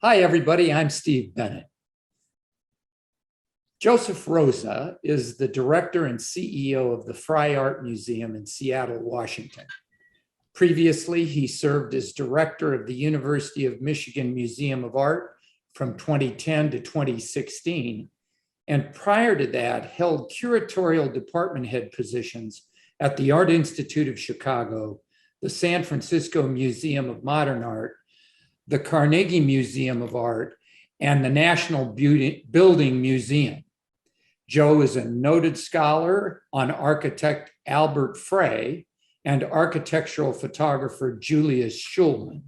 Hi, everybody. I'm Steve Bennet. Joseph Rosa is the director and CEO of the Fry Art Museum in Seattle, Washington. Previously, he served as director of the University of Michigan Museum of Art from 2010 to 2016. And prior to that, held curatorial department head positions at the Art Institute of Chicago, the San Francisco Museum of Modern Art, the Carnegie Museum of Art, and the National Building Museum. Joe is a noted scholar on architect Albert Frey and architectural photographer Julius Schulman.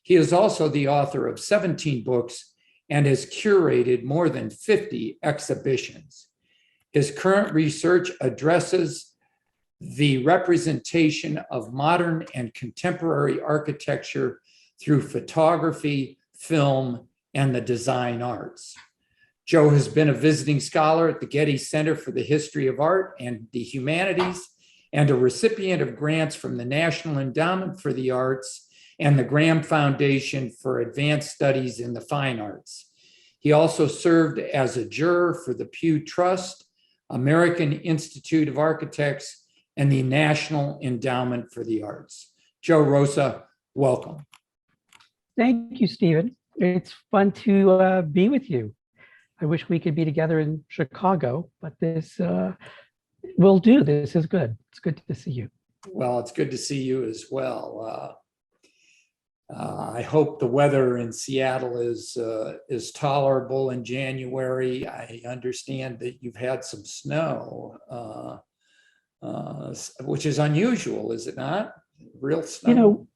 He is also the author of 17 books and has curated more than 50 exhibitions. His current research addresses the representation of modern and contemporary architecture through photography, film, and the design arts. Joe has been a visiting scholar at the Getty Center for the History of Art and the Humanities, and a recipient of grants from the National Endowment for the Arts and the Graham Foundation for Advanced Studies in the Fine Arts. He also served as a juror for the Pew Trust, American Institute of Architects, and the National Endowment for the Arts. Joe Rosa, welcome. Thank you, Stephen. It's fun to be with you. I wish we could be together in Chicago, but this will do. This is good. It's good to see you. Well, it's good to see you as well. I hope the weather in Seattle is tolerable in January. I understand that you've had some snow, which is unusual, is it not? Real snow. You know,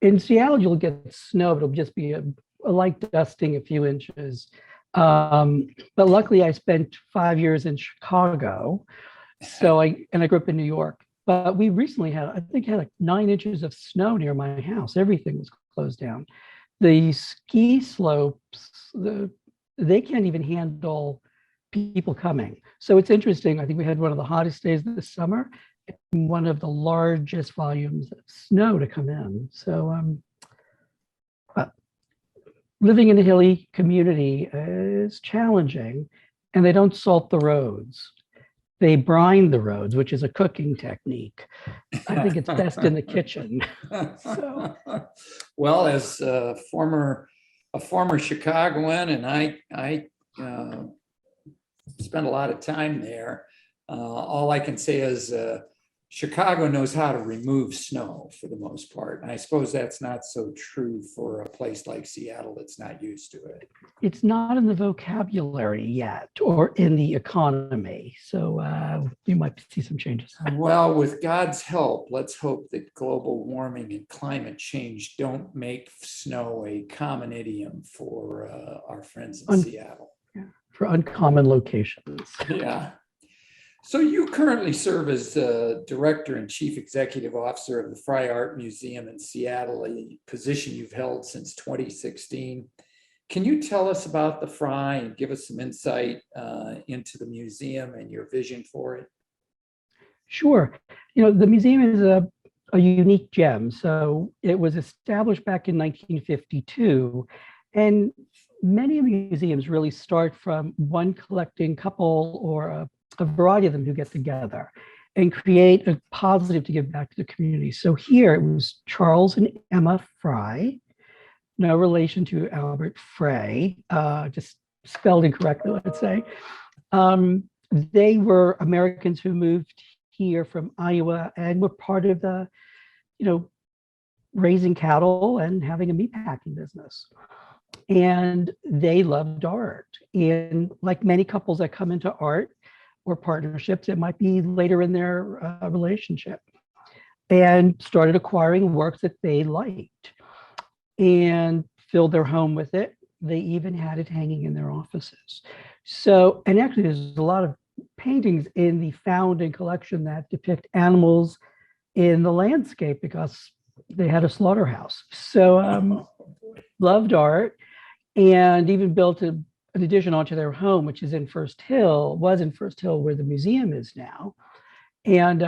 in Seattle, you'll get snow, but it'll just be a light dusting, a few inches. But luckily, I spent 5 years in Chicago, so I grew up in New York. But we recently had like 9 inches of snow near my house. Everything was closed down. The ski slopes, they can't even handle people coming. So it's interesting. I think we had one of the hottest days this summer, and one of the largest volumes of snow to come in. So living in a hilly community is challenging, and they don't salt the roads. They brine theroads, which is a cooking technique. I think it's best in the kitchen. So. Well, as a former Chicagoan, and I spent a lot of time there. All I can say is Chicago knows how to remove snow for the most part. And I suppose that's not so true for a place like Seattle that's not used to it. It's not in the vocabulary yet or in the economy. So we might see some changes. Well, with God's help, let's hope that global warming and climate change don't make snow a common idiom for our friends in Seattle. Yeah, for uncommon locations. Yeah. So you currently serve as Director and Chief Executive Officer of the Fry Art Museum in Seattle, a position you've held since 2016. Can you tell us about the Fry and give us some insight into the museum and your vision for it? Sure. You know, the museum is a unique gem. So it was established back in 1952, and many museums really start from one collecting couple or a variety of them who get together and create a positive to give back to the community. So here it was Charles and Emma Fry, no relation to Albert Frey, just spelled incorrectly, let's say. They were Americans who moved here from Iowa and were part of the, raising cattle and having a meatpacking business. And they loved art. And like many couples that come into art, or partnerships, it might be later in their relationship, and started acquiring works that they liked and filled their home with it. They even had it hanging in their offices. So, and actually there's a lot of paintings in the found collection that depict animals in the landscape because they had a slaughterhouse. So loved art, and even built an addition onto their home, which is in First Hill, was in First Hill where the museum is now. And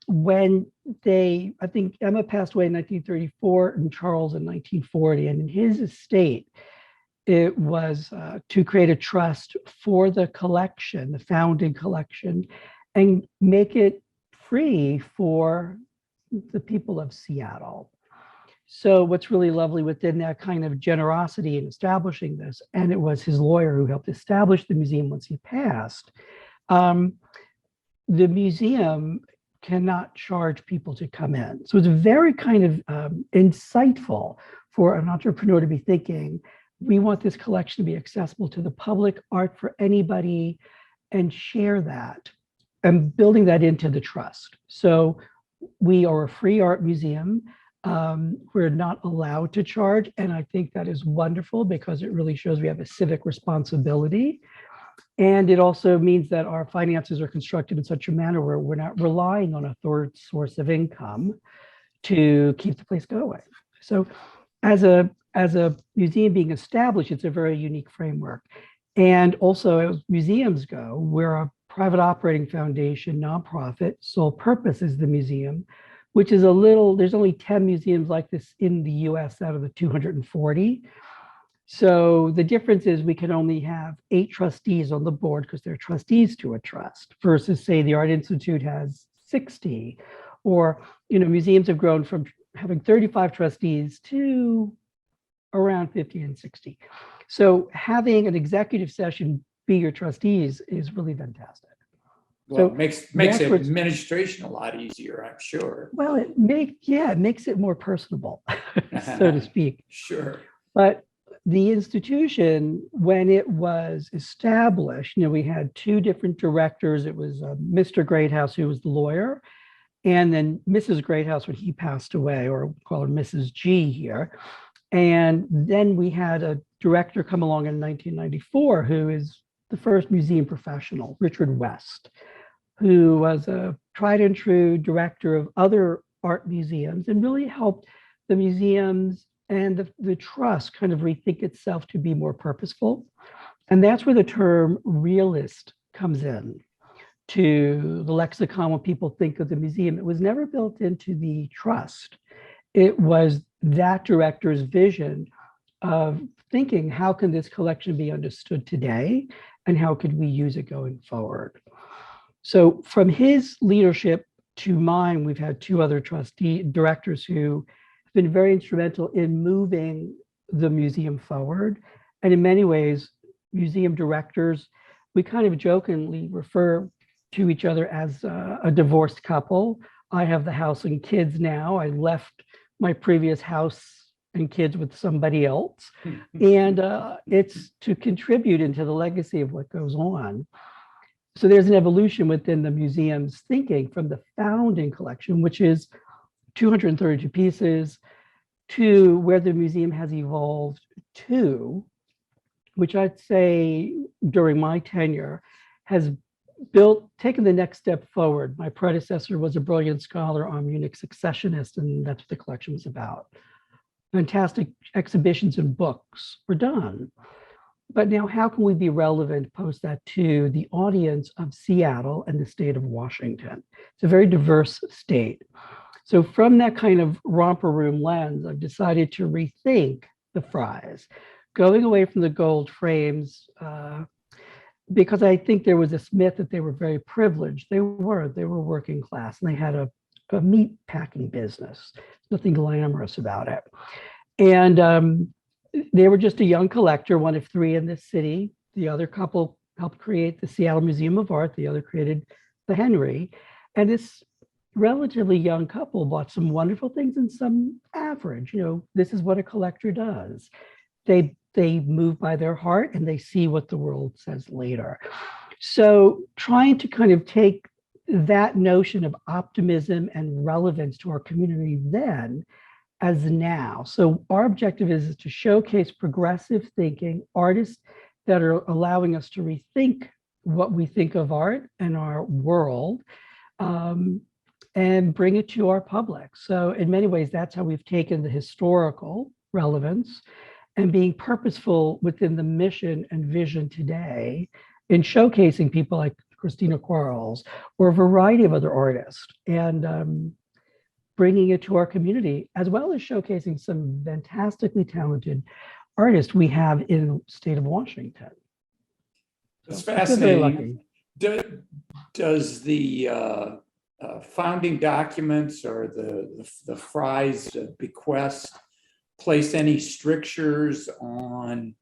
when I think Emma passed away in 1934 and Charles in 1940, and in his estate, it was to create a trust for the collection, the founding collection, and make it free for the people of Seattle. So what's really lovely within that kind of generosity in establishing this, and it was his lawyer who helped establish the museum once he passed, the museum cannot charge people to come in. So it's very kind of insightful for an entrepreneur to be thinking, we want this collection to be accessible to the public, art for anybody, and share that and building that into the trust. So we are a free art museum. We're not allowed to charge. And I think that is wonderful because it really shows we have a civic responsibility. And it also means that our finances are constructed in such a manner where we're not relying on a third source of income to keep the place going. So as a museum being established, it's a very unique framework. And also as museums go, we're a private operating foundation, nonprofit, sole purpose is the museum, which is there's only 10 museums like this in the US out of the 240. So the difference is we can only have 8 trustees on the board because they're trustees to a trust versus say the Art Institute has 60, or, museums have grown from having 35 trustees to around 50 and 60. So having an executive session be your trustees is really fantastic. Well, So it makes administration a lot easier, I'm sure. Well, it makes it more personable, so to speak. Sure. But the institution, when it was established, we had 2 different directors. It was Mr. Greathouse, who was the lawyer, and then Mrs. Greathouse when he passed away, or we'll call her Mrs. G here. And then we had a director come along in 1994, who is the first museum professional, Richard West, who was a tried and true director of other art museums and really helped the museums and the trust kind of rethink itself to be more purposeful. And that's where the term realist comes in to the lexicon when people think of the museum. It was never built into the trust. It was that director's vision of thinking, how can this collection be understood today and how could we use it going forward? So from his leadership to mine, we've had 2 other directors who have been very instrumental in moving the museum forward. And in many ways, museum directors, we kind of jokingly refer to each other as a divorced couple. I have the house and kids now. I left my previous house and kids with somebody else. And it's to contribute into the legacy of what goes on. So there's an evolution within the museum's thinking from the founding collection, which is 232 pieces, to where the museum has evolved to, which I'd say during my tenure has taken the next step forward. My predecessor was a brilliant scholar on Munich successionists, and that's what the collection was about. Fantastic exhibitions and books were done. But now how can we be relevant post that to the audience of Seattle and the state of Washington? It's a very diverse state. So from that kind of romper room lens, I've decided to rethink the Fries, going away from the gold frames, because I think there was this myth that they were very privileged. They were working class and they had a meat packing business. Nothing glamorous about it. And they were just a young collector, one of 3 in this city. The other couple helped create the Seattle Museum of Art. The other created the Henry. And this relatively young couple bought some wonderful things and some average. This is what a collector does. They move by their heart and they see what the world says later. So trying to kind of take that notion of optimism and relevance to our community then as now. So our objective is to showcase progressive thinking, artists that are allowing us to rethink what we think of art and our world, and bring it to our public. So in many ways, that's how we've taken the historical relevance and being purposeful within the mission and vision today in showcasing people like Christina Quarles, or a variety of other artists, and bringing it to our community, as well as showcasing some fantastically talented artists we have in the state of Washington. It's So I feel very fascinating. lucky. Does the founding documents or the Fry's bequest place any strictures on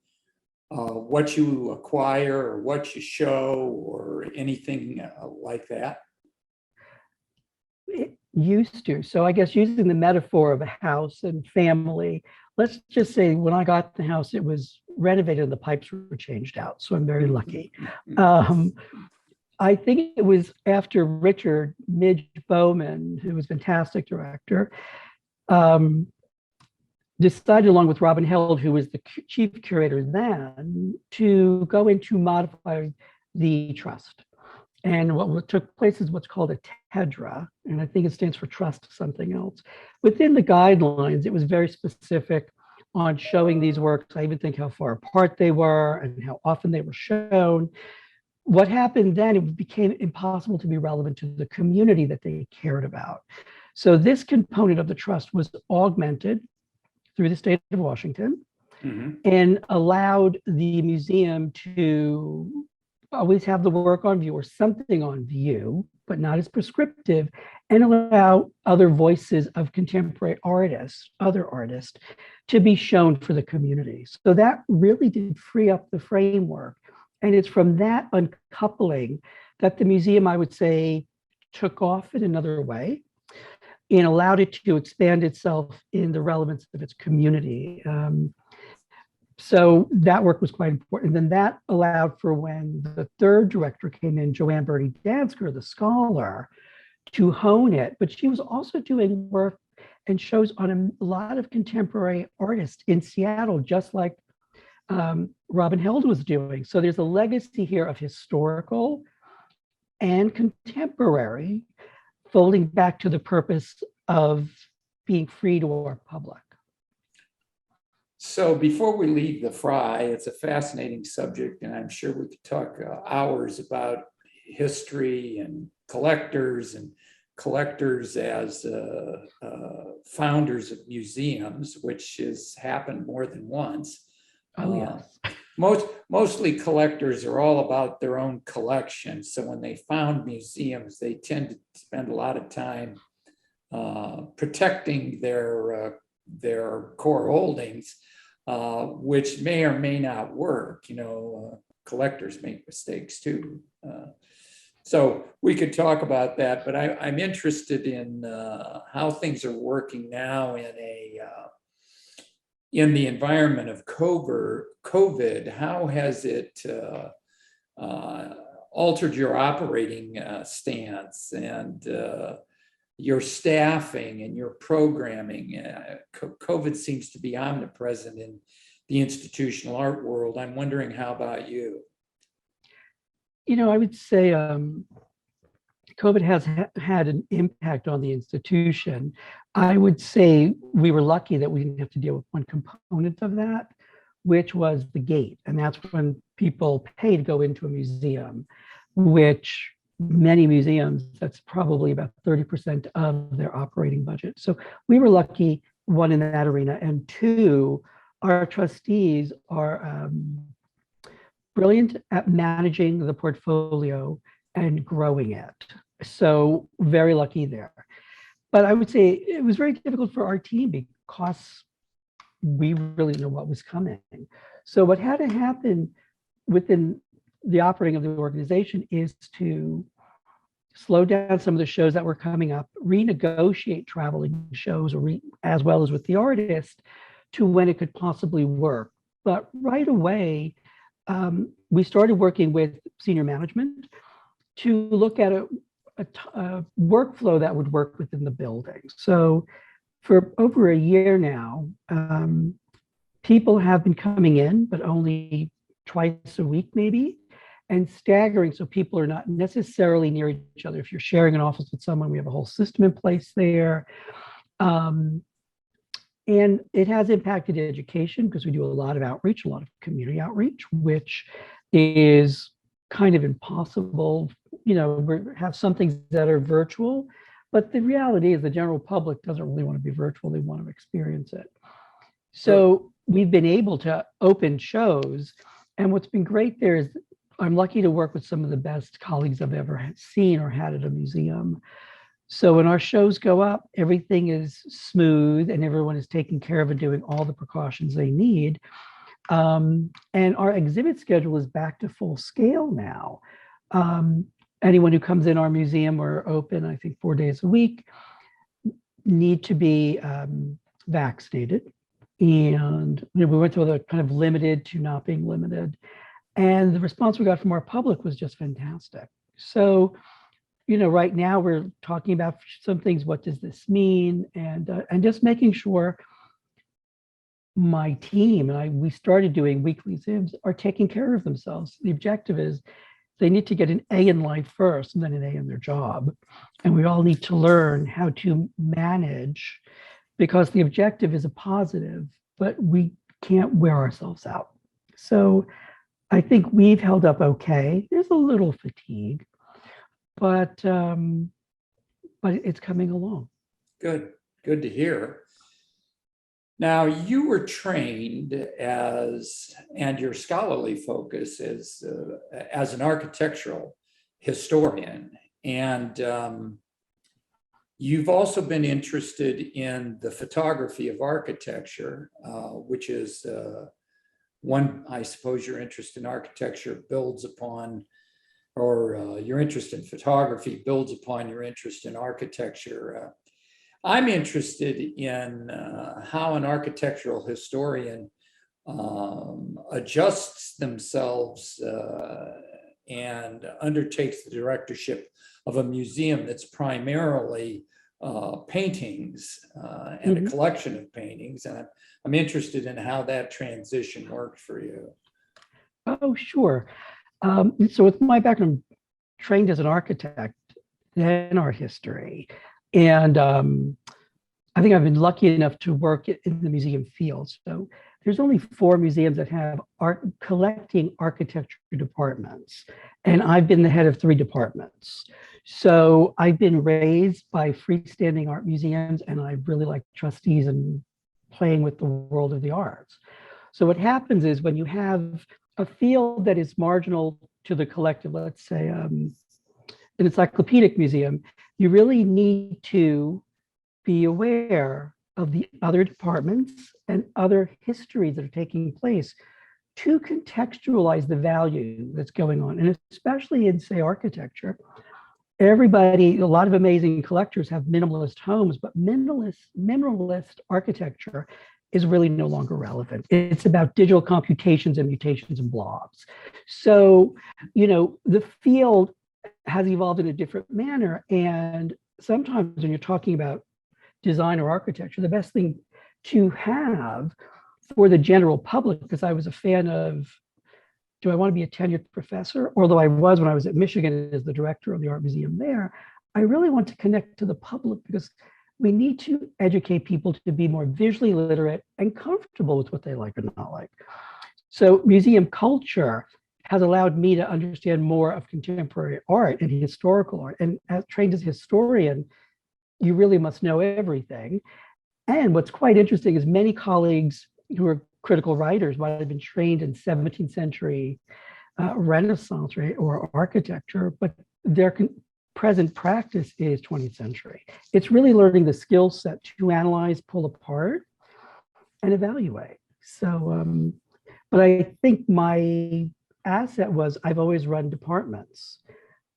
what you acquire or what you show or anything like that? It used to. So I guess using the metaphor of a house and family, let's just say when I got the house, it was renovated and the pipes were changed out. So I'm very lucky. I think it was after Richard Midge Bowman, who was a fantastic director, decided along with Robin Held, who was the chief curator then, to go into modify the trust. And what took place is what's called a TEDRA, and I think it stands for trust something else. Within the guidelines, it was very specific on showing these works. I even think how far apart they were and how often they were shown. What happened then, it became impossible to be relevant to the community that they cared about. So this component of the trust was augmented through the state of Washington and allowed the museum to always have the work on view or something on view, but not as prescriptive, and allow other voices of contemporary artists, other artists, to be shown for the community. So that really did free up the framework. And it's from that uncoupling that the museum, I would say, took off in another way and allowed it to expand itself in the relevance of its community. So that work was quite important. And then that allowed for when the third director came in, Joanne Bertie Dansker, the scholar, to hone it. But she was also doing work and shows on a lot of contemporary artists in Seattle, just like Robin Held was doing. So there's a legacy here of historical and contemporary, folding back to the purpose of being free to our public. So before we leave the Fry, it's a fascinating subject, and I'm sure we could talk hours about history and collectors as founders of museums, which has happened more than once. Oh, yes. Mostly collectors are all about their own collection. So when they found museums, they tend to spend a lot of time protecting their core holdings, which may or may not work. Collectors make mistakes too. So we could talk about that, but I'm interested in how things are working now in the environment of COVID. How has it altered your operating stance and your staffing and your programming? COVID seems to be omnipresent in the institutional art world. I'm wondering, how about you? I would say COVID has had an impact on the institution. I would say we were lucky that we didn't have to deal with one component of that, which was the gate. And that's when people pay to go into a museum, which many museums, that's probably about 30% of their operating budget. So we were lucky, one, in that arena, and two, our trustees are brilliant at managing the portfolio and growing it. So very lucky there. But I would say it was very difficult for our team because we really didn't know what was coming. So what had to happen within the operating of the organization is to slow down some of the shows that were coming up, renegotiate traveling shows, as well as with the artist, to when it could possibly work. But right away, we started working with senior management to look at a workflow that would work within the building. So for over a year now, people have been coming in, but only twice a week maybe, and staggering, so people are not necessarily near each other. If you're sharing an office with someone, we have a whole system in place there. And it has impacted education because we do a lot of outreach, a lot of community outreach, which is kind of impossible we have some things that are virtual, but the reality is the general public doesn't really want to be virtual. They want to experience it. So we've been able to open shows. And what's been great there is I'm lucky to work with some of the best colleagues I've ever seen or had at a museum. So when our shows go up, everything is smooth and everyone is taken care of and doing all the precautions they need. And our exhibit schedule is back to full scale now. Anyone who comes in our museum, we're open, I think, 4 days a week, need to be vaccinated. And we went through the kind of limited to not being limited. And the response we got from our public was just fantastic. So, right now we're talking about some things. What does this mean? And just making sure my team and we started doing weekly Zooms, are taking care of themselves. The objective is they need to get an A in life first and then an A in their job. And we all need to learn how to manage, because the objective is a positive, but we can't wear ourselves out. So I think we've held up okay. There's a little fatigue, but it's coming along. Good to hear. Now, you were trained and your scholarly focus is as an architectural historian, and you've also been interested in the photography of architecture, which is one, I suppose your interest in architecture builds upon, or your interest in photography builds upon your interest in architecture. I'm interested in how an architectural historian adjusts themselves and undertakes the directorship of a museum that's primarily paintings and a collection of paintings. And I'm interested in how that transition worked for you. Oh, sure. So with my background, trained as an architect, then art history. And I think I've been lucky enough to work in the museum field. So there's only 4 museums that have collecting architecture departments. And I've been the head of 3 departments. So I've been raised by freestanding art museums, and I really like trustees and playing with the world of the arts. So what happens is when you have a field that is marginal to the collective, let's say an encyclopedic museum, you really need to be aware of the other departments and other histories that are taking place to contextualize the value that's going on. And especially in, say, architecture, a lot of amazing collectors have minimalist homes, but minimalist architecture is really no longer relevant. It's about digital computations and mutations and blobs. So, the field has evolved in a different manner. And sometimes when you're talking about design or architecture, the best thing to have for the general public, because I was a fan of, do I want to be a tenured professor? Although I was when I was at Michigan as the director of the art museum there, I really want to connect to the public because we need to educate people to be more visually literate and comfortable with what they like or not like. So museum culture has allowed me to understand more of contemporary art and historical art. And as trained as a historian, you really must know everything. And what's quite interesting is many colleagues who are critical writers might have been trained in 17th century Renaissance, right, or architecture, but their present practice is 20th century. It's really learning the skill set to analyze, pull apart, and evaluate. So, but I think my asset was I've always run departments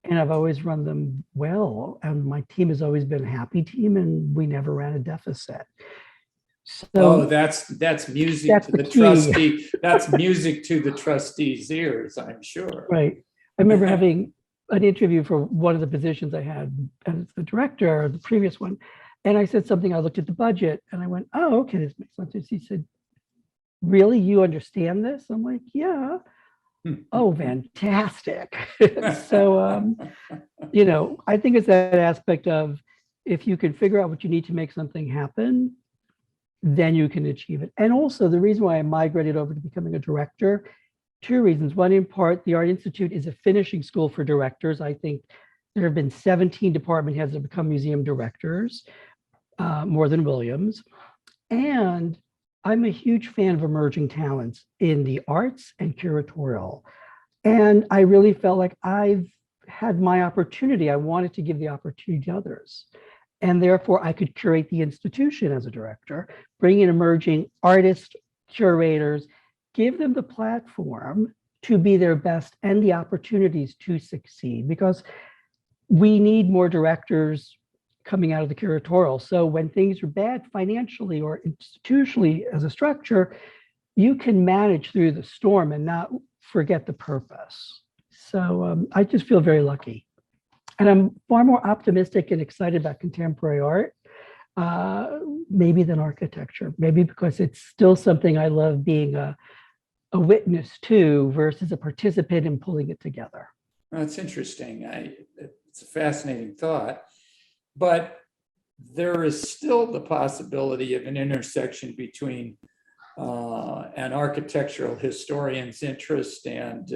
and I've always run them well. And my team has always been a happy team and we never ran a deficit. So that's music to the trustee. That's music to the trustee's ears, I'm sure. Right. I remember having an interview for one of the positions I had as the director, the previous one. And I said something, I looked at the budget and I went, oh, okay, this makes sense. He said, really, you understand this? I'm like, yeah. Oh, fantastic. So, I think it's that aspect of if you can figure out what you need to make something happen, then you can achieve it. And also the reason why I migrated over to becoming a director two reasons. One, in part, the Art Institute is a finishing school for directors. I think there have been 17 department heads that become museum directors, more than Williams. And I'm a huge fan of emerging talents in the arts and curatorial. And I really felt like I've had my opportunity. I wanted to give the opportunity to others. And therefore, I could curate the institution as a director, bring in emerging artists, curators, give them the platform to be their best and the opportunities to succeed, because we need more directors coming out of the curatorial. So when things are bad financially or institutionally as a structure, you can manage through the storm and not forget the purpose. So I just feel very lucky. And I'm far more optimistic and excited about contemporary art, maybe than architecture, maybe because it's still something I love being a witness to versus a participant in pulling it together. Well, that's interesting. It's a fascinating thought, but there is still the possibility of an intersection between an architectural historian's interest and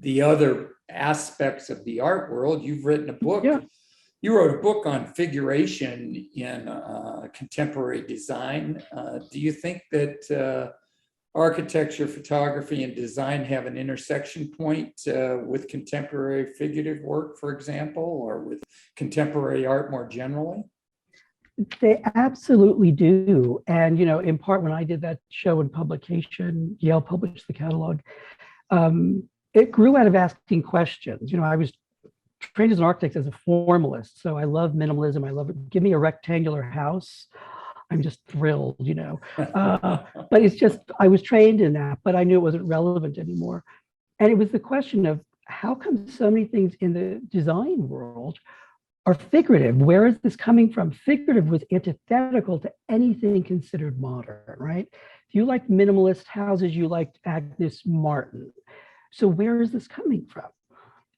the other aspects of the art world. You've written a book. Yeah. You wrote a book on figuration in contemporary design. Do you think that architecture, photography, and design have an intersection point with contemporary figurative work, for example, or with contemporary art more generally? They absolutely do. And, in part, when I did that show in publication, Yale published the catalog, it grew out of asking questions. I was trained as an architect as a formalist, so I love minimalism. I love it. Give me a rectangular house, I'm just thrilled, but it's just, I was trained in that, but I knew it wasn't relevant anymore. And it was the question of how come so many things in the design world are figurative? Where is this coming from? Figurative was antithetical to anything considered modern, right? If you liked minimalist houses, you liked Agnes Martin. So where is this coming from?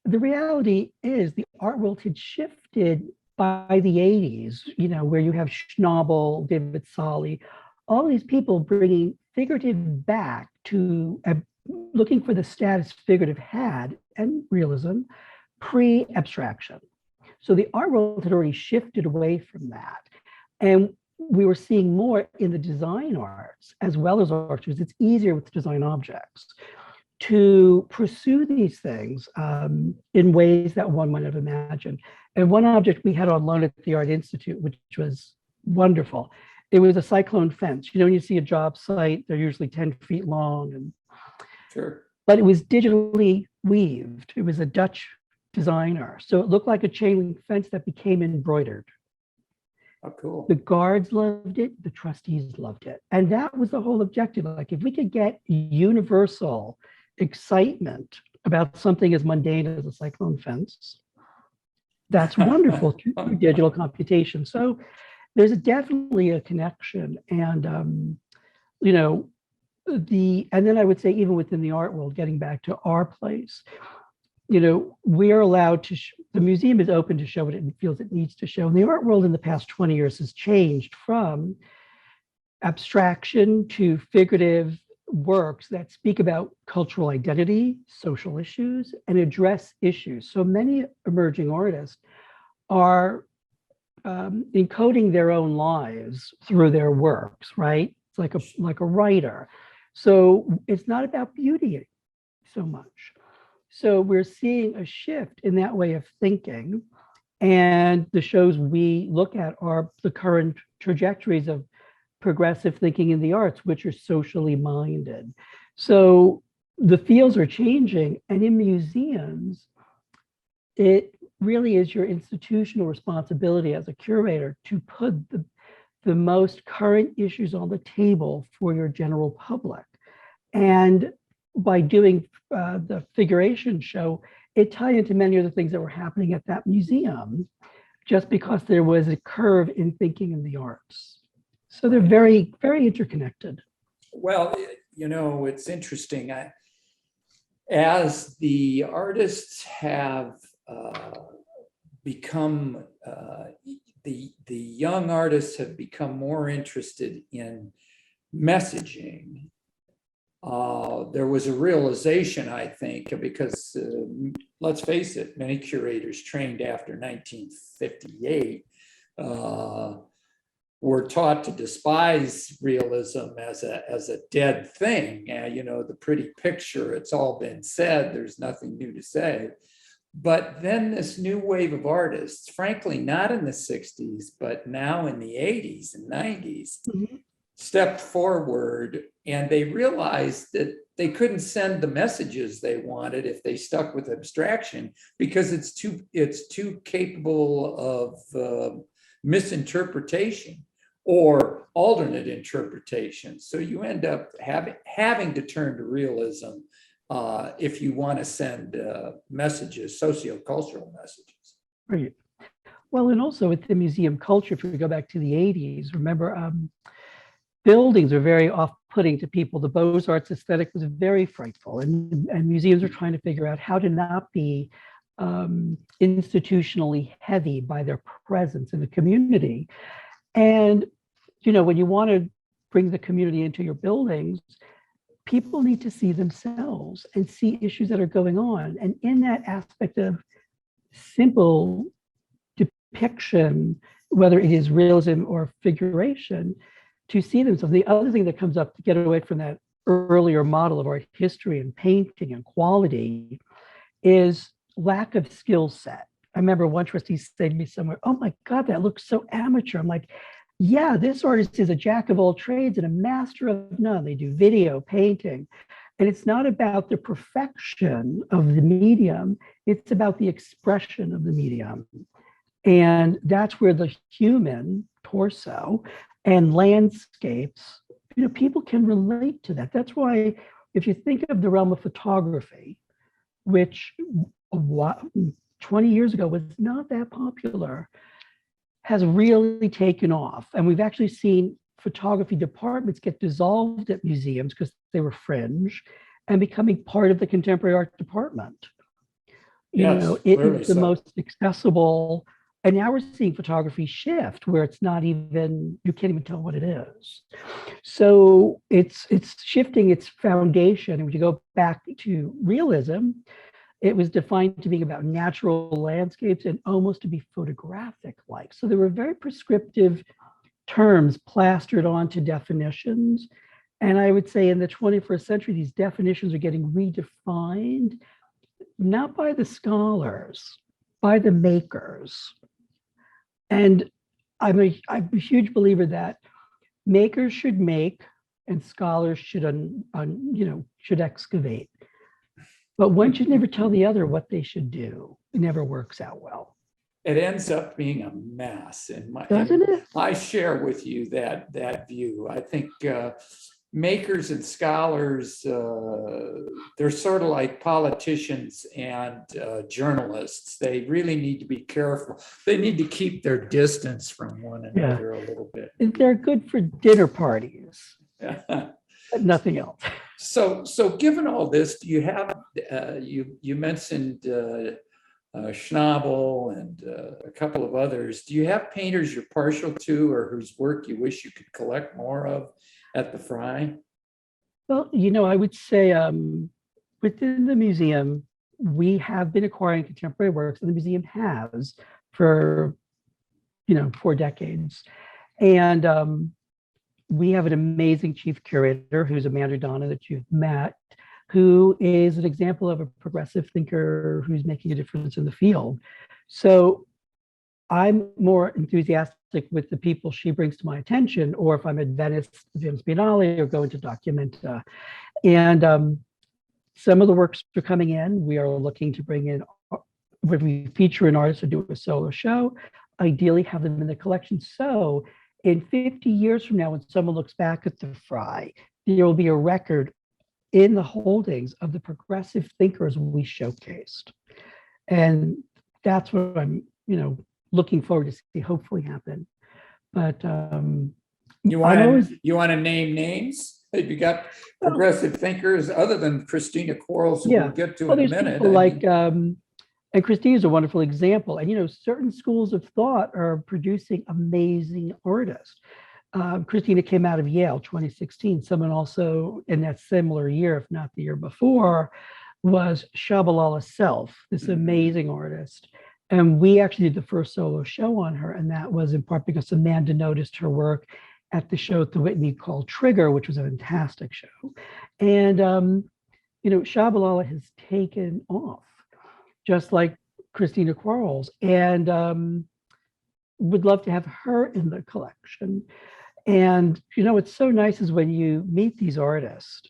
The reality is the art world had shifted by the 80s, where you have Schnabel, David Solly, all these people bringing figurative back to looking for the status figurative had and realism pre-abstraction. So the art world had already shifted away from that. And we were seeing more in the design arts as well as architecture. It's easier with design objects to pursue these things in ways that one might have imagined. And one object we had on loan at the Art Institute, which was wonderful, it was a cyclone fence. When you see a job site, they're usually 10 feet long. And sure. But it was digitally weaved. It was a Dutch designer. So it looked like a chain link fence that became embroidered. Oh, cool. The guards loved it. The trustees loved it. And that was the whole objective. Like, if we could get universal excitement about something as mundane as a cyclone fence, that's wonderful through digital computation. So there's definitely a connection. And, and then I would say, even within the art world, getting back to our place, we are allowed to, the museum is open to show what it feels it needs to show. And the art world in the past 20 years has changed from abstraction to figurative works that speak about cultural identity, social issues, and address issues. So many emerging artists are encoding their own lives through their works, right? It's like a writer. So it's not about beauty so much. So we're seeing a shift in that way of thinking. And the shows we look at are the current trajectories of progressive thinking in the arts, which are socially minded. So the fields are changing. And in museums, it really is your institutional responsibility as a curator to put the most current issues on the table for your general public. And by doing the figuration show, it tied into many of the things that were happening at that museum, just because there was a curve in thinking in the arts. So they're very, very interconnected. Well, it's interesting. As the artists have become, the young artists have become more interested in messaging, there was a realization, I think, because let's face it, many curators trained after 1958 were taught to despise realism as a dead thing. The pretty picture, it's all been said, there's nothing new to say. But then this new wave of artists, frankly, not in the 60s, but now in the 80s and 90s, stepped forward, and they realized that they couldn't send the messages they wanted if they stuck with abstraction, because it's too capable of misinterpretation or alternate interpretation. So you end up having to turn to realism if you want to send messages, sociocultural messages. Right. Well, and also with the museum culture, if we go back to the 80s, remember, buildings are very off-putting to people. The Beaux-Arts aesthetic was very frightful, and museums are trying to figure out how to not be institutionally heavy by their presence in the community. And, when you want to bring the community into your buildings, people need to see themselves and see issues that are going on. And in that aspect of simple depiction, whether it is realism or figuration, to see themselves. The other thing that comes up, to get away from that earlier model of art history and painting and quality, is lack of skill set. I remember one trustee saying to me somewhere, "Oh my God, that looks so amateur." I'm like, yeah, this artist is a jack of all trades and a master of none. They do video, painting. And it's not about the perfection of the medium, it's about the expression of the medium. And that's where the human torso and landscapes, people can relate to that. That's why if you think of the realm of photography, which 20 years ago was not that popular, has really taken off. And we've actually seen photography departments get dissolved at museums because they were fringe and becoming part of the contemporary art department. Yes, it is the most accessible. And now we're seeing photography shift where it's not even, you can't even tell what it is. So it's shifting its foundation. And when you go back to realism, it was defined to being about natural landscapes and almost to be photographic-like. So there were very prescriptive terms plastered onto definitions. And I would say in the 21st century, these definitions are getting redefined, not by the scholars, by the makers. And I'm a huge believer that makers should make and scholars should should excavate. But one should never tell the other what they should do. It never works out well. It ends up being a mess. Doesn't it? I share with you that view. I think makers and scholars, they're sort of like politicians and journalists. They really need to be careful. They need to keep their distance from one another a little bit. They're good for dinner parties, but nothing else. So given all this, do you have, you mentioned Schnabel and a couple of others. Do you have painters you're partial to or whose work you wish you could collect more of at the Fry? Well, I would say within the museum, we have been acquiring contemporary works, and the museum has for, 4 decades. And we have an amazing chief curator who's Amanda Donna that you've met, who is an example of a progressive thinker who's making a difference in the field. So I'm more enthusiastic with the people she brings to my attention, or if I'm at Venice, James Biennale, or going to Documenta. And some of the works are coming in. We are looking to bring in, when we feature an artist or do a solo show, ideally have them in the collection. So in 50 years from now, when someone looks back at the Fry, there will be a record in the holdings of the progressive thinkers we showcased. And that's what I'm, looking forward to see hopefully happen. But you want to name names? Have you got progressive thinkers other than Christina Quarles, who we'll get to in a minute? People and Christine is a wonderful example. And, certain schools of thought are producing amazing artists. Christina came out of Yale 2016. Someone also in that similar year, if not the year before, was Shabalala Self, this amazing artist. And we actually did the first solo show on her. And that was in part because Amanda noticed her work at the show at the Whitney called Trigger, which was a fantastic show. And, Shabalala has taken off, just like Christina Quarles. And would love to have her in the collection. And, what's so nice is when you meet these artists,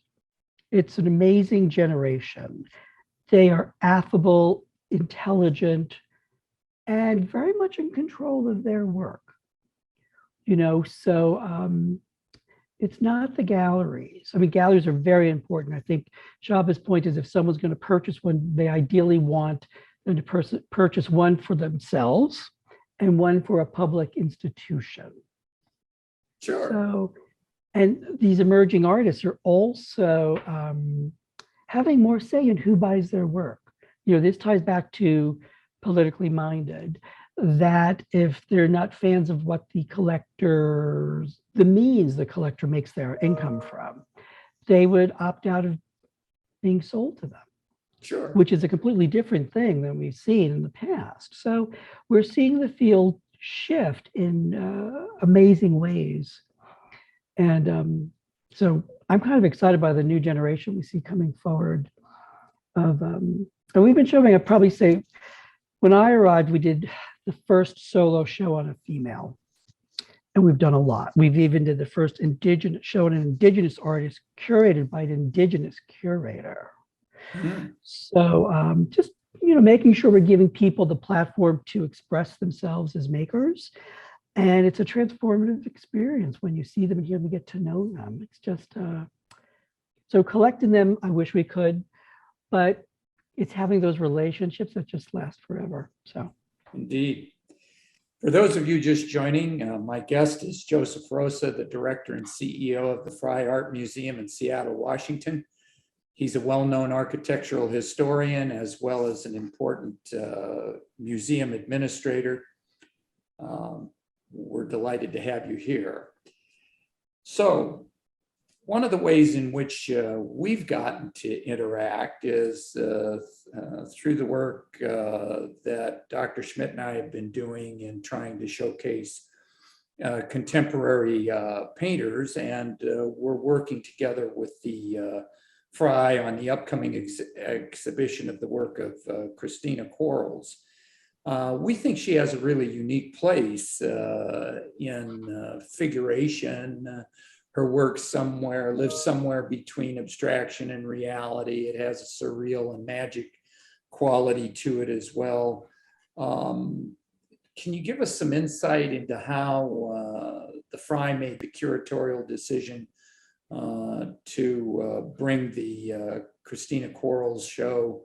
it's an amazing generation. They are affable, intelligent, and very much in control of their work. So it's not the galleries. I mean, galleries are very important. I think Shaba's point is if someone's going to purchase one, they ideally want them to purchase one for themselves and one for a public institution. Sure. So, and these emerging artists are also having more say in who buys their work. This ties back to politically minded, that if they're not fans of what the collector makes their income from, they would opt out of being sold to them. Sure. Which is a completely different thing than we've seen in the past. So we're seeing the field shift in amazing ways. And so I'm kind of excited by the new generation we see coming forward. And we've been showing, I'd probably say, when I arrived, we did the first solo show on a female. And we've done a lot. We've even did the first Indigenous show on an Indigenous artist curated by an Indigenous curator. Mm-hmm. So just, making sure we're giving people the platform to express themselves as makers. And it's a transformative experience when you see them and hear them, get to know them. It's just, so collecting them, I wish we could, but it's having those relationships that just last forever. So. Indeed. For those of you just joining, my guest is Joseph Rosa, the director and CEO of the Fry Art Museum in Seattle, Washington. He's a well-known architectural historian as well as an important museum administrator. We're delighted to have you here. So one of the ways in which we've gotten to interact is through the work that Dr. Schmidt and I have been doing in trying to showcase contemporary painters, and we're working together with the Fry on the upcoming exhibition of the work of Christina Quarles. We think she has a really unique place in figuration. Her work lives somewhere between abstraction and reality. It has a surreal and magic quality to it as well. Can you give us some insight into how the Fry made the curatorial decision to bring the Christina Quarles show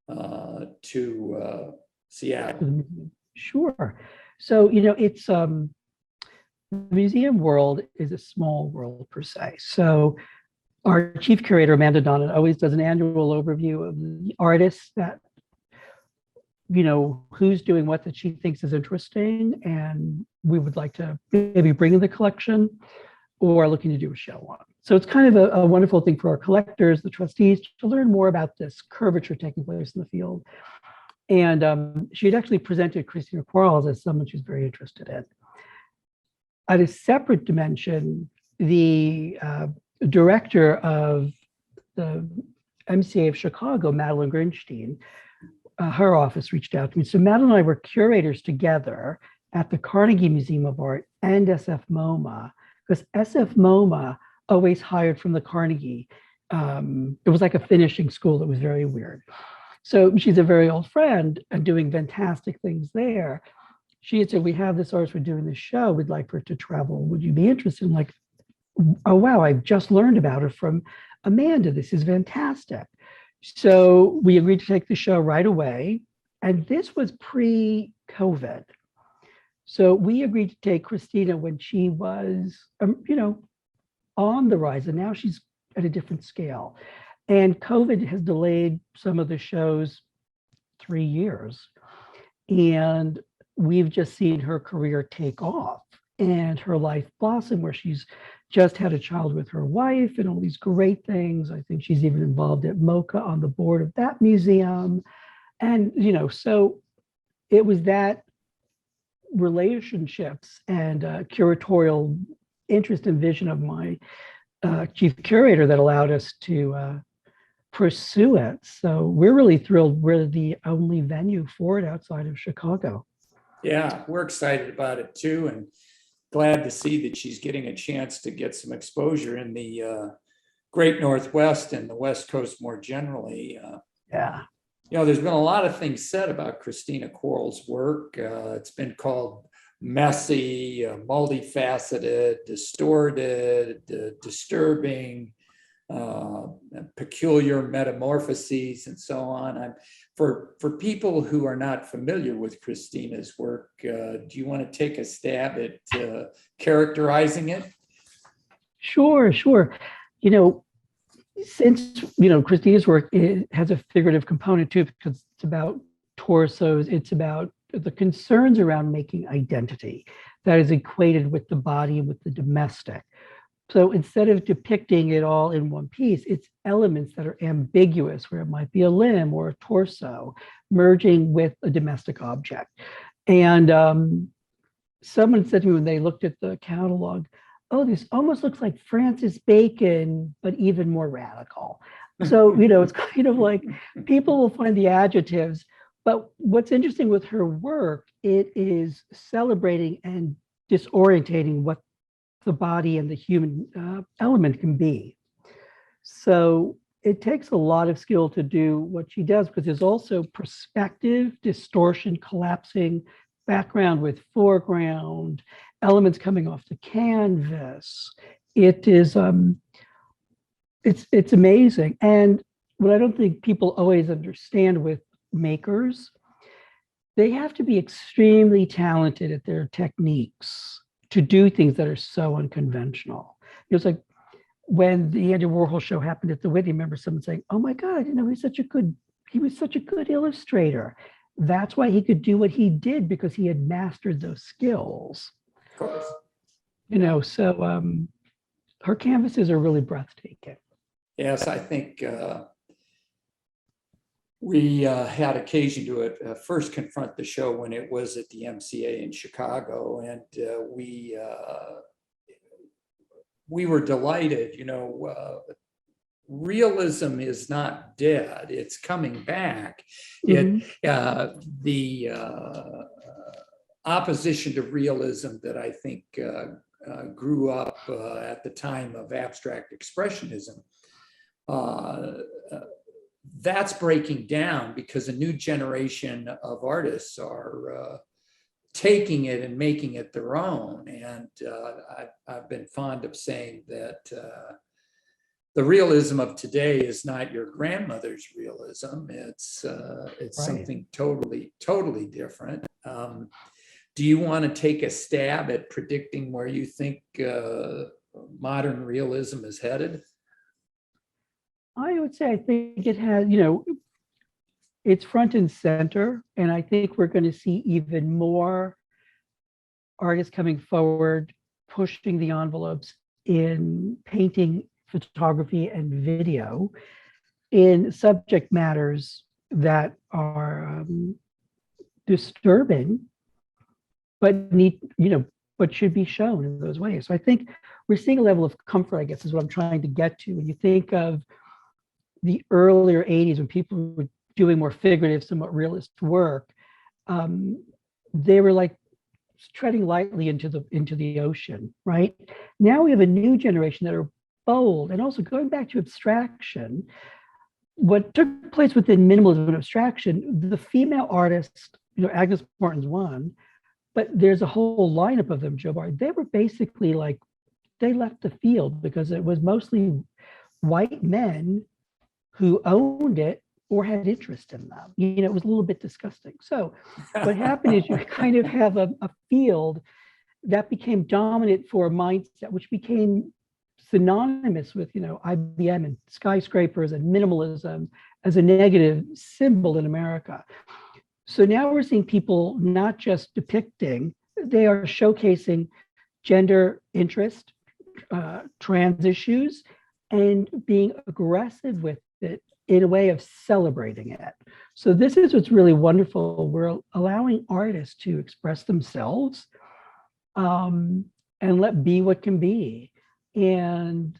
to Seattle? Sure. So, it's the museum world is a small world per se. So our chief curator, Amanda Donnan, always does an annual overview of the artists that, who's doing what that she thinks is interesting. And we would like to maybe bring in the collection or looking to do a show on. So it's kind of a wonderful thing for our collectors, the trustees, to learn more about this curvature taking place in the field. And she had actually presented Christina Quarles as someone she's very interested in. At a separate dimension, the director of the MCA of Chicago, Madeline Grinstein, her office reached out to me. So Madeline and I were curators together at the Carnegie Museum of Art and SF MoMA, because SF MoMA always hired from the Carnegie. It was like a finishing school that was very weird. So she's a very old friend and doing fantastic things there. She had said, we have this artist, we're doing this show, we'd like her to travel. Would you be interested? I'm like, oh, wow, I've just learned about her from Amanda. This is fantastic. So we agreed to take the show right away. And this was pre-COVID. So we agreed to take Christina when she was, on the rise. And now she's at a different scale. And COVID has delayed some of the shows 3 years. And we've just seen her career take off. and her life blossom, where she's just had a child with her wife and all these great things. I think she's even involved at MoCA on the board of that museum. And, so it was that relationships and curatorial interest and vision of my chief curator that allowed us to pursue it. So we're really thrilled. We're the only venue for it outside of Chicago. Yeah, we're excited about it too, and glad to see that she's getting a chance to get some exposure in the Great Northwest and the West Coast more generally. Yeah. There's been a lot of things said about Christina Quarles' work. It's been called messy, multifaceted, distorted, disturbing, peculiar metamorphoses, and so on. For people who are not familiar with Christina's work, do you want to take a stab at characterizing it? Sure. Since Christina's work, it has a figurative component too, because it's about torsos. It's about the concerns around making identity that is equated with the body and with the domestic. So instead of depicting it all in one piece, it's elements that are ambiguous, where it might be a limb or a torso merging with a domestic object. And someone said to me when they looked at the catalog, oh, this almost looks like Francis Bacon, but even more radical. So, it's kind of like people will find the adjectives, but what's interesting with her work, it is celebrating and disorientating what the body and the human element can be. So it takes a lot of skill to do what she does, because there's also perspective, distortion, collapsing, background with foreground, elements coming off the canvas. It is, it's amazing. And what I don't think people always understand with makers, they have to be extremely talented at their techniques to do things that are so unconventional. It was like when the Andy Warhol show happened at the Whitney, I remember someone saying, oh my God, he was such a good illustrator. That's why he could do what he did, because he had mastered those skills. Of course. So her canvases are really breathtaking. Yes, I think we had occasion to first confront the show when it was at the MCA in Chicago, and we were delighted. Realism is not dead; it's coming back. Mm-hmm. The opposition to realism that I think grew up at the time of abstract expressionism, that's breaking down, because a new generation of artists are taking it and making it their own. And I've been fond of saying that the realism of today is not your grandmother's realism. It's Right. something totally different. Do you want to take a stab at predicting where you think modern realism is headed? I would say I think it has, it's front and center. And I think we're going to see even more artists coming forward, pushing the envelopes in painting, photography, and video in subject matters that are disturbing, but but should be shown in those ways. So I think we're seeing a level of comfort, I guess, is what I'm trying to get to. When you think of the earlier 80s, when people were doing more figurative, somewhat realist work, they were like treading lightly into the ocean, right? Now we have a new generation that are bold, and also going back to abstraction. What took place within minimalism and abstraction, the female artists, Agnes Martin's one, but there's a whole lineup of them, Joe Barr. They were basically like, they left the field because it was mostly white men who owned it or had interest in them. It was a little bit disgusting. So what happened is you kind of have a field that became dominant for a mindset, which became synonymous with, IBM and skyscrapers and minimalism as a negative symbol in America. So now we're seeing people not just depicting, they are showcasing gender interest, trans issues, and being aggressive with it in a way of celebrating it. So this is what's really wonderful. We're allowing artists to express themselves, and let be what can be. And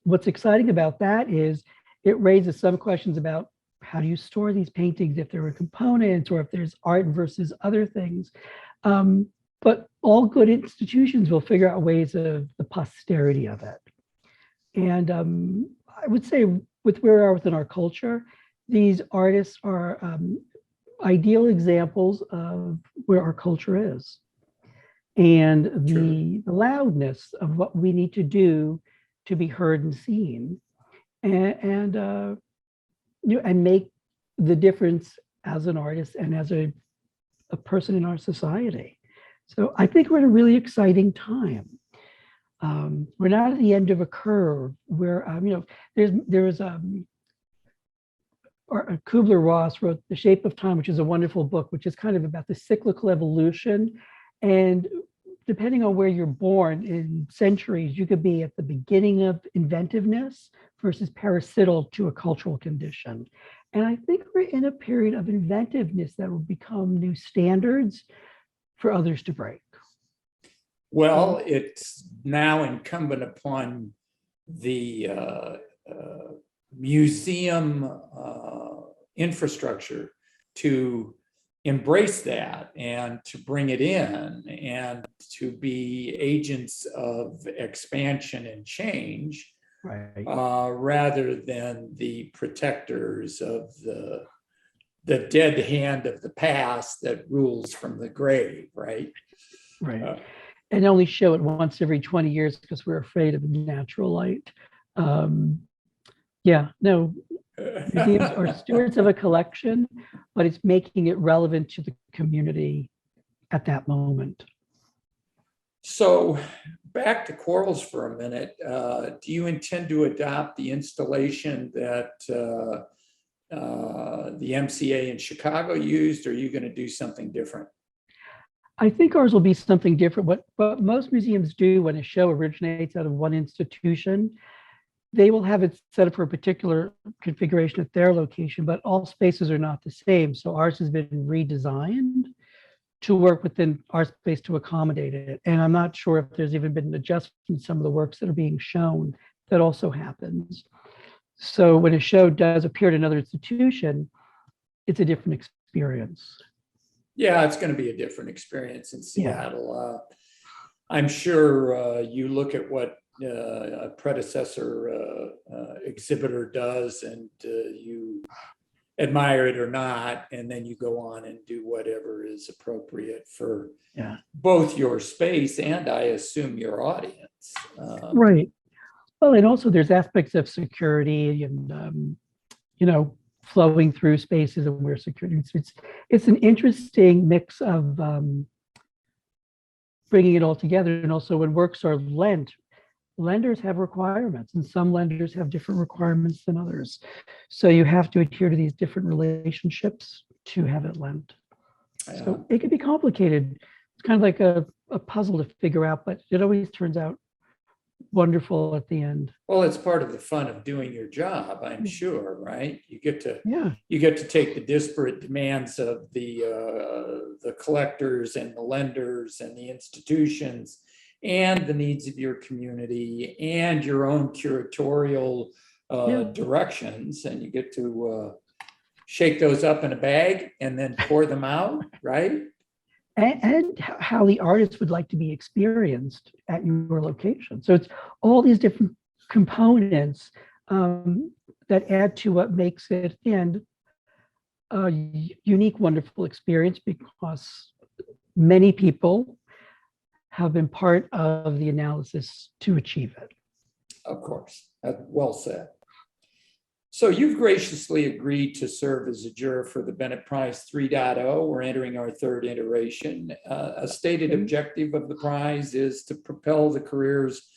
what's exciting about that is it raises some questions about how do you store these paintings, if there are components or if there's art versus other things. But all good institutions will figure out ways of the posterity of it. And I would say with where we are within our culture, these artists are ideal examples of where our culture is. And the loudness of what we need to do to be heard and seen, and make the difference as an artist and as a person in our society. So I think we're at a really exciting time. We're not at the end of a curve where, there's Kubler-Ross wrote The Shape of Time, which is a wonderful book, which is kind of about the cyclical evolution. And depending on where you're born in centuries, you could be at the beginning of inventiveness versus parasital to a cultural condition. And I think we're in a period of inventiveness that will become new standards for others to break. Well, it's now incumbent upon the museum infrastructure to embrace that and to bring it in and to be agents of expansion and change, right? Rather than the protectors of the dead hand of the past that rules from the grave, right? Right. And only show it once every 20 years because we're afraid of natural light. Museums are stewards of a collection, but it's making it relevant to the community at that moment. So back to corals for a minute. Do you intend to adopt the installation that the MCA in Chicago used, or are you going to do something different? I think ours will be something different. What most museums do when a show originates out of one institution, they will have it set up for a particular configuration at their location, but all spaces are not the same. So ours has been redesigned to work within our space to accommodate it. And I'm not sure if there's even been an adjustment in some of the works that are being shown. That also happens. So when a show does appear at another institution, it's a different experience. Yeah, it's going to be a different experience in Seattle. I'm sure you look at what a predecessor exhibitor does and you admire it or not, and then you go on and do whatever is appropriate for both your space and, I assume, your audience. Right. Well, and also there's aspects of security and, flowing through spaces and where security. It's an interesting mix of bringing it all together. And also when works are lent, lenders have requirements, and some lenders have different requirements than others. So you have to adhere to these different relationships to have it lent. So it can be complicated. It's kind of like a puzzle to figure out, but it always turns out wonderful at the end. Well, it's part of the fun of doing your job, I'm sure, right? You get to take the disparate demands of the collectors and the lenders and the institutions and the needs of your community and your own curatorial directions, and you get to shake those up in a bag and then pour them out, right? And how the artist would like to be experienced at your location. So it's all these different components that add to what makes it a unique, wonderful experience, because many people have been part of the analysis to achieve it. Of course, well said. So you've graciously agreed to serve as a juror for the Bennet Prize 3.0. We're entering our third iteration. A stated objective of the prize is to propel the careers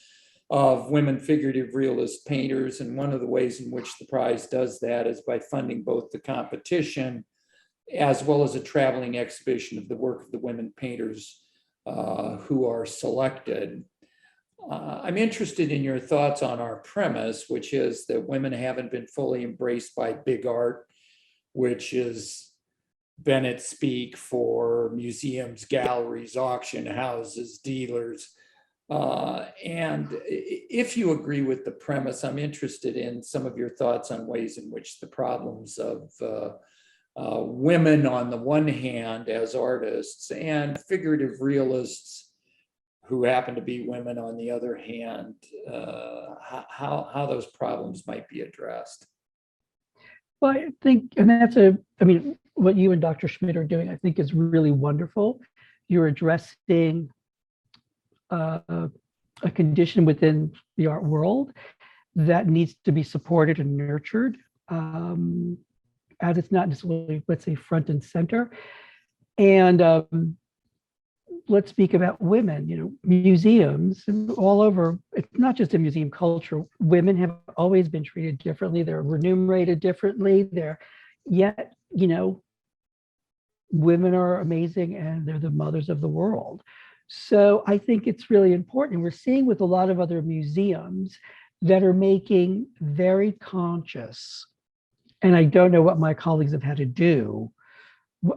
of women figurative realist painters. And one of the ways in which the prize does that is by funding both the competition as well as a traveling exhibition of the work of the women painters who are selected. I'm interested in your thoughts on our premise, which is that women haven't been fully embraced by big art, which is Bennet speak for museums, galleries, auction houses, dealers. And if you agree with the premise, I'm interested in some of your thoughts on ways in which the problems of women on the one hand as artists and figurative realists who happen to be women on the other hand, how those problems might be addressed. Well, I think, and I mean, what you and Dr. Schmidt are doing, I think is really wonderful. You're addressing a condition within the art world that needs to be supported and nurtured, as it's not necessarily, let's say, front and center. And let's speak about women. Museums all over, it's not just in museum culture, women have always been treated differently. They're remunerated differently. Yet, women are amazing and they're the mothers of the world. So I think it's really important. We're seeing with a lot of other museums that are making very conscious, and I don't know what my colleagues have had to do.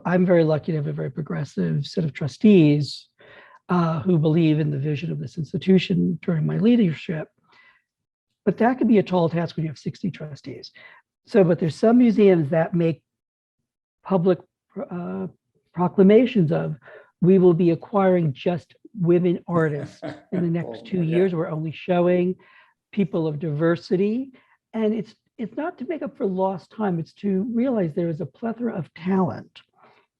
I'm very lucky to have a very progressive set of trustees who believe in the vision of this institution during my leadership. But that could be a tall task when you have 60 trustees. But there's some museums that make public proclamations of, we will be acquiring just women artists in the next 2 years. We're only showing people of diversity. And it's not to make up for lost time. It's to realize there is a plethora of talent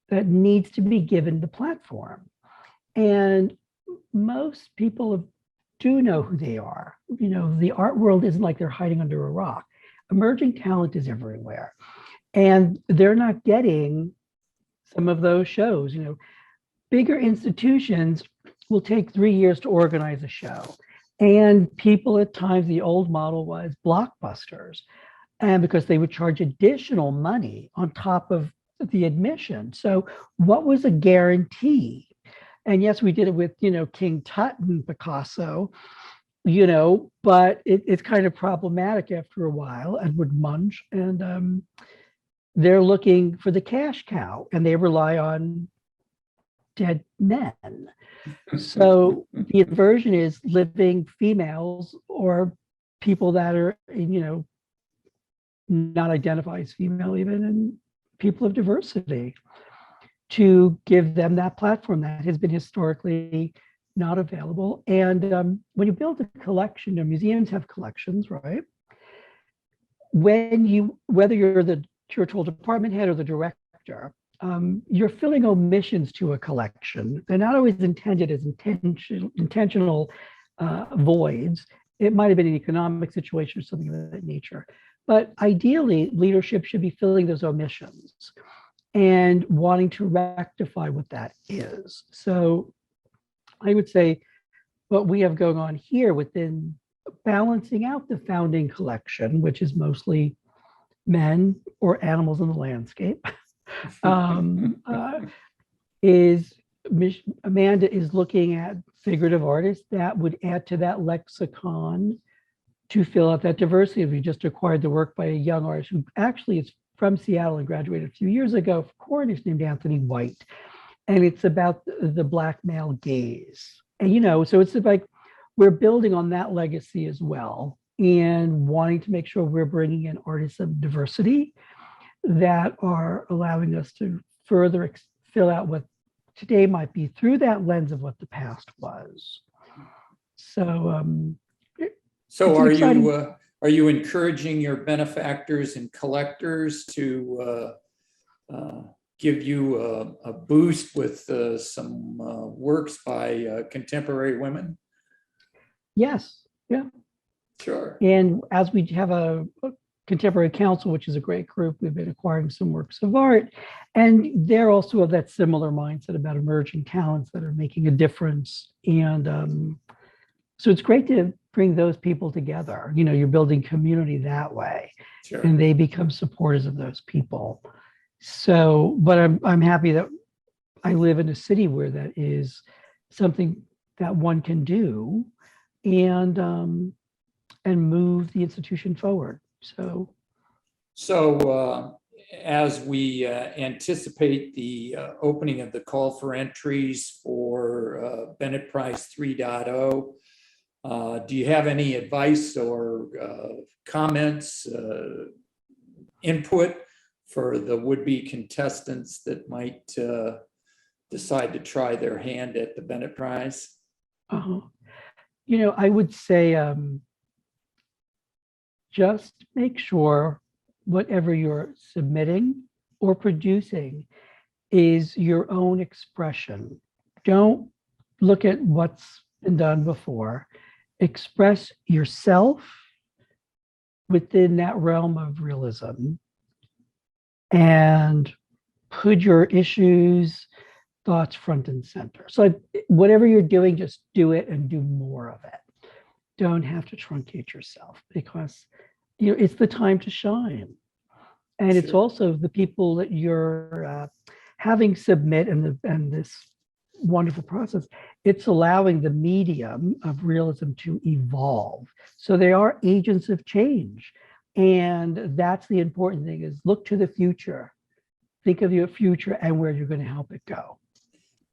that needs to be given the platform. And most people do know who they are. The art world isn't like they're hiding under a rock. Emerging talent is everywhere. And they're not getting some of those shows. Bigger institutions will take 3 years to organize a show. And people at times, the old model was blockbusters. And because they would charge additional money on top of the admission. So what was a guarantee? And yes, we did it with, King Tut and Picasso, but it's kind of problematic after a while, Edward Munch, and they're looking for the cash cow and they rely on dead men. So the inversion is living females or people that are, not identified as female even, and people of diversity, to give them that platform that has been historically not available. And when you build a collection, museums have collections, right? Whether you're the curatorial department head or the director, you're filling omissions to a collection. They're not always intended as intentional voids. It might have been an economic situation or something of that nature. But ideally, leadership should be filling those omissions and wanting to rectify what that is. So I would say what we have going on here within balancing out the founding collection, which is mostly men or animals in the landscape, is Amanda is looking at figurative artists that would add to that lexicon to fill out that diversity. We just acquired the work by a young artist who actually is from Seattle and graduated a few years ago from Cornish, named Anthony White. And it's about the Black male gaze. And, so it's like we're building on that legacy as well and wanting to make sure we're bringing in artists of diversity that are allowing us to further fill out what today might be through that lens of what the past was. So are you encouraging your benefactors and collectors to give you a boost with some works by contemporary women? Yes, yeah. Sure. And as we have a contemporary council, which is a great group, we've been acquiring some works of art, and they're also of that similar mindset about emerging talents that are making a difference. And so it's great to bring those people together. You're building community that way, sure. And they become supporters of those people. So, but I'm happy that I live in a city where that is something that one can do and move the institution forward. So as we anticipate the opening of the call for entries for Bennet Prize 3.0, do you have any advice or comments, input for the would-be contestants that might decide to try their hand at the Bennet Prize? I would say just make sure whatever you're submitting or producing is your own expression. Don't look at what's been done before. Express yourself within that realm of realism and put your issues, thoughts front and center. So whatever you're doing, just do it and do more of it. Don't have to truncate yourself because it's the time to shine. And it's also the people that you're having submit and this wonderful process. It's allowing the medium of realism to evolve. So they are agents of change. And that's the important thing is look to the future. Think of your future and where you're going to help it go.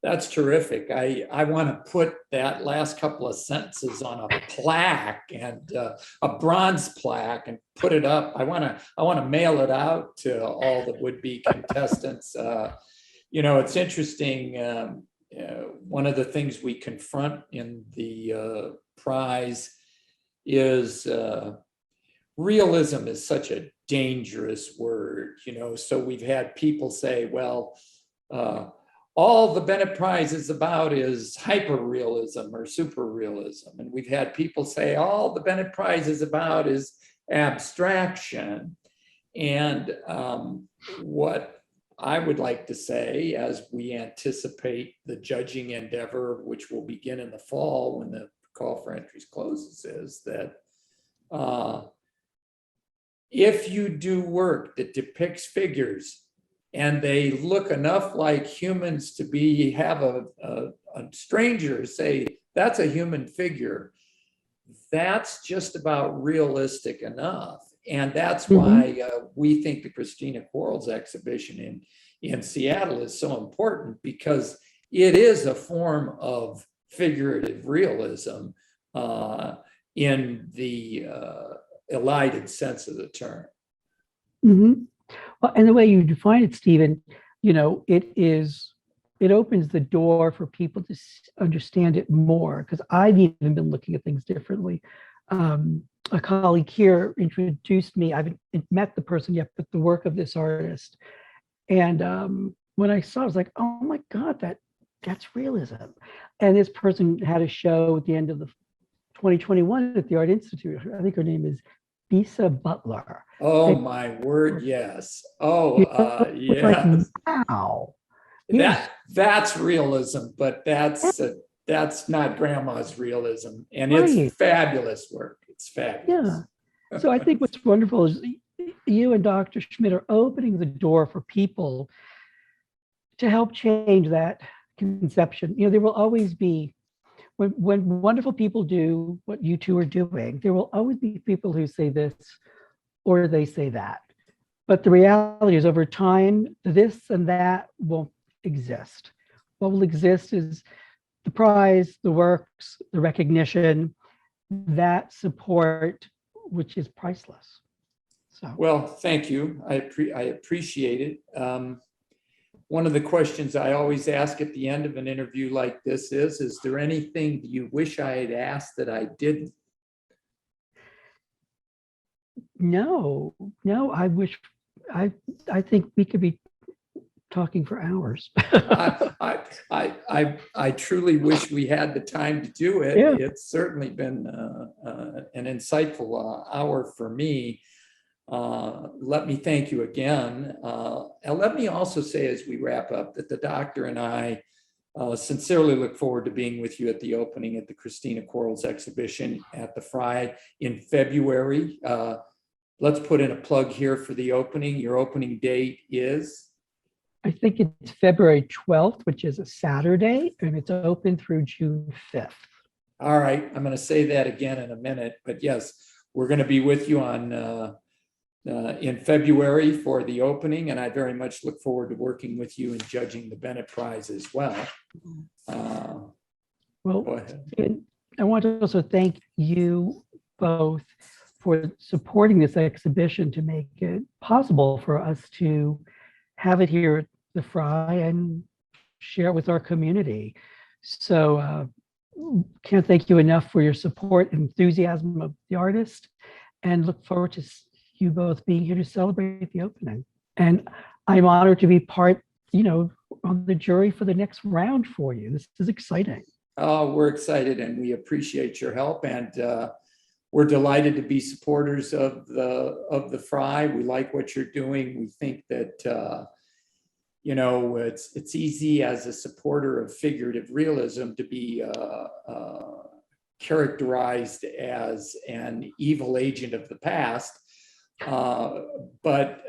That's terrific. I want to put that last couple of sentences on a plaque and a bronze plaque and put it up. I want to mail it out to all the would-be contestants. It's interesting. One of the things we confront in the prize is realism is such a dangerous word. So we've had people say, well, all the Bennet Prize is about is hyperrealism or superrealism. And we've had people say all the Bennet Prize is about is abstraction. And what I would like to say as we anticipate the judging endeavor, which will begin in the fall when the call for entries closes, is that if you do work that depicts figures and they look enough like humans to have a stranger say, that's a human figure, that's just about realistic enough. And that's why we think the Christina Quarles exhibition in Seattle is so important, because it is a form of figurative realism in the elided sense of the term. Well, and the way you define it, Stephen, it opens the door for people to understand it more, because I've even been looking at things differently. A colleague here introduced me. I haven't met the person yet, but the work of this artist. And when I saw it, I was like, oh my God, that's realism. And this person had a show at the end of the 2021 at the Art Institute. I think her name is Bisa Butler. Oh my word, yes. Oh, yes. Like, wow. That's realism, but that's not grandma's realism. And it's fabulous work. It's fabulous. Yeah. So I think what's wonderful is you and Dr. Schmidt are opening the door for people to help change that conception. There will always be, when wonderful people do what you two are doing, there will always be people who say this or they say that. But the reality is, over time, this and that won't exist. What will exist is the prize, the works, the recognition, that support, which is priceless. So, well, thank you. I appreciate it. One of the questions I always ask at the end of an interview like this is there anything you wish I had asked that I didn't? No, I wish, I think we could be talking for hours. I truly wish we had the time to do it. Yeah. It's certainly been an insightful hour for me. Let me thank you again. And let me also say, as we wrap up, that the doctor and I sincerely look forward to being with you at the opening at the Christina Quarles exhibition at the Fry in February. Let's put in a plug here for the opening. Your opening date is? I think it's February 12th, which is a Saturday, and it's open through June 5th. All right, I'm going to say that again in a minute, but yes, we're going to be with you on in February for the opening, and I very much look forward to working with you and judging the Bennet Prize as well. Well, Go ahead. and I want to also thank you both for supporting this exhibition to make it possible for us to have it here at the Fry and share it with our community. So can't thank you enough for your support and enthusiasm of the artist, and look forward to you both being here to celebrate the opening. And I'm honored to be part, on the jury for the next round for you. This is exciting. Oh, we're excited and we appreciate your help, and we're delighted to be supporters of the Fry. We like what you're doing. We think that it's easy as a supporter of figurative realism to be characterized as an evil agent of the past. But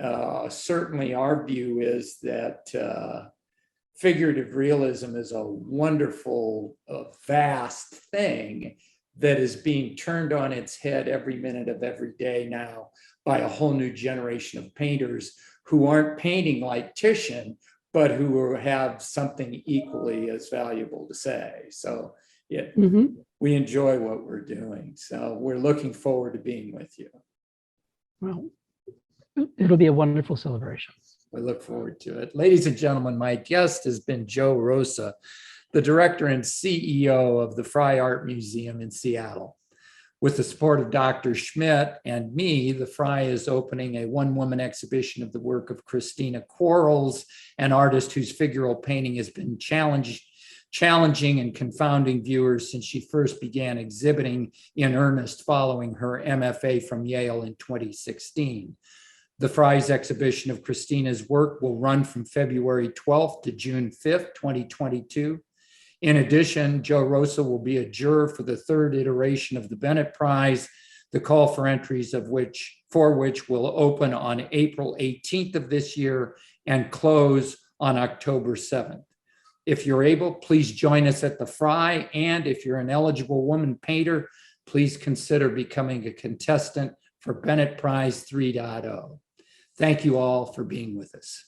certainly our view is that figurative realism is a wonderful, vast thing that is being turned on its head every minute of every day now by a whole new generation of painters who aren't painting like Titian, but who have something equally as valuable to say. So we enjoy what we're doing. So we're looking forward to being with you. Well, it'll be a wonderful celebration. We look forward to it. Ladies and gentlemen, my guest has been Joe Rosa, the director and CEO of the Fry Art Museum in Seattle. With the support of Dr. Schmidt and me, the Fry is opening a one-woman exhibition of the work of Christina Quarles, an artist whose figural painting has been challenging and confounding viewers since she first began exhibiting in earnest following her MFA from Yale in 2016. The Fry's exhibition of Christina's work will run from February 12th to June 5th, 2022. In addition, Joe Rosa will be a juror for the third iteration of the Bennet Prize, the call for entries for which will open on April 18th of this year and close on October 7th. If you're able, please join us at the Fry, and if you're an eligible woman painter, please consider becoming a contestant for Bennet Prize 3.0. Thank you all for being with us.